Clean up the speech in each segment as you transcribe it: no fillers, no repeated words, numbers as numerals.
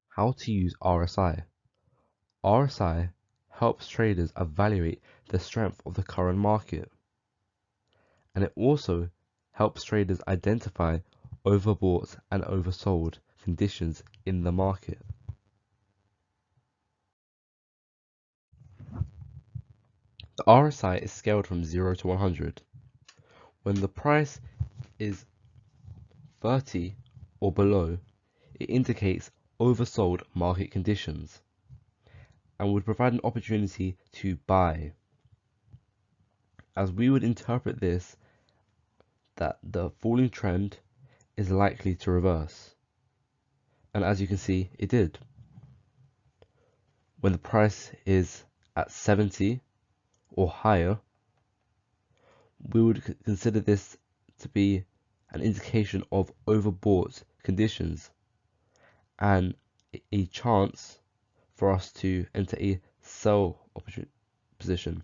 How to use RSI. RSI helps traders evaluate the strength of the current market, and it also helps traders identify overbought and oversold conditions in the market. The RSI is scaled from 0 to 100. When the price is 30 or below, it indicates oversold market conditions and would provide an opportunity to buy. As we would interpret this, that the falling trend is likely to reverse. And as you can see, it did. When the price is at 70 or higher, we would consider this to be an indication of overbought conditions and a chance for us to enter a sell position.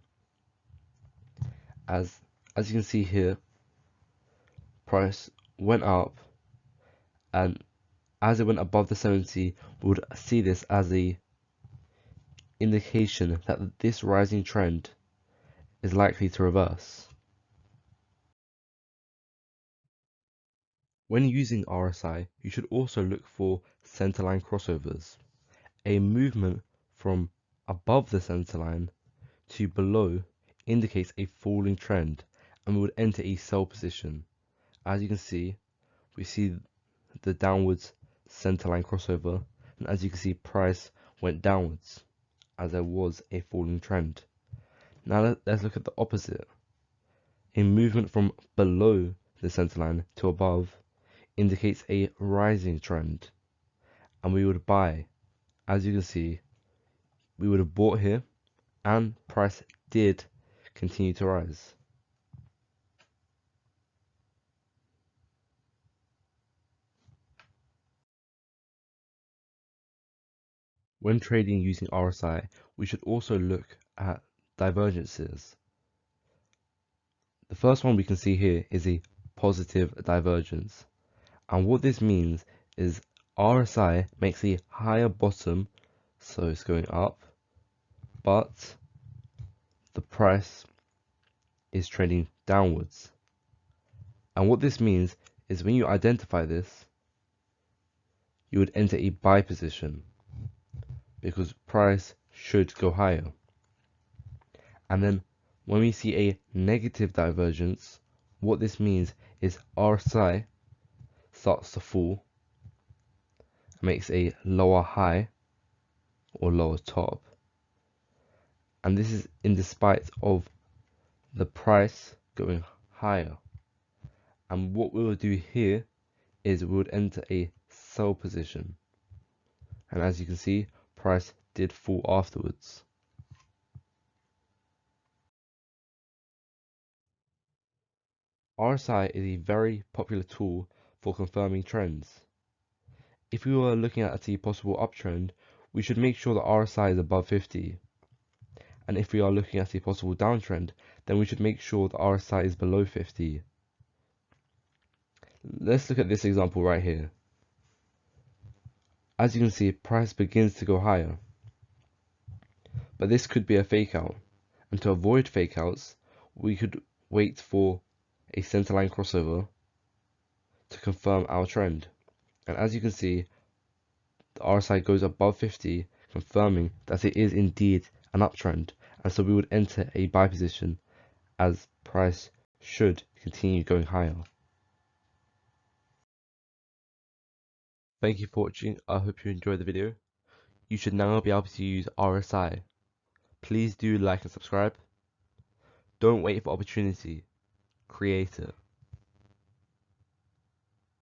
As you can see here, price went up, and as it went above the 70, we would see this as a indication that this rising trend is likely to reverse. When using RSI, you should also look for centerline crossovers. A movement from above the centerline to below indicates a falling trend, and we would enter a sell position. As you can see, we see the downwards centerline crossover, and as you can see, price went downwards as there was a falling trend. Now let's look at the opposite. A movement from below the centerline to above indicates a rising trend, and we would buy. As you can see, we would have bought here, and price did continue to rise. When trading using RSI, we should also look at divergences. The first one we can see here is a positive divergence. And what this means is RSI makes a higher bottom, so it's going up, but the price is trending downwards. And what this means is when you identify this, you would enter a buy position because price should go higher. And then when we see a negative divergence, what this means is RSI starts to fall, makes a lower high or lower top, and this is in despite of the price going higher. And what we will do here is we would enter a sell position, and as you can see, price did fall afterwards. RSI is a very popular tool for confirming trends. If we were looking at a possible uptrend, we should make sure that RSI is above 50. And if we are looking at a possible downtrend, then we should make sure the RSI is below 50. Let's look at this example right here. As you can see, price begins to go higher. But this could be a fake out. And to avoid fake outs, we could wait for a centerline crossover to confirm our trend. And as you can see, the RSI goes above 50, confirming that it is indeed an uptrend, and so we would enter a buy position as price should continue going higher. Thank you for watching. I hope you enjoyed the video. You should now be able to use RSI. Please do like and subscribe. Don't wait for opportunity. Create it.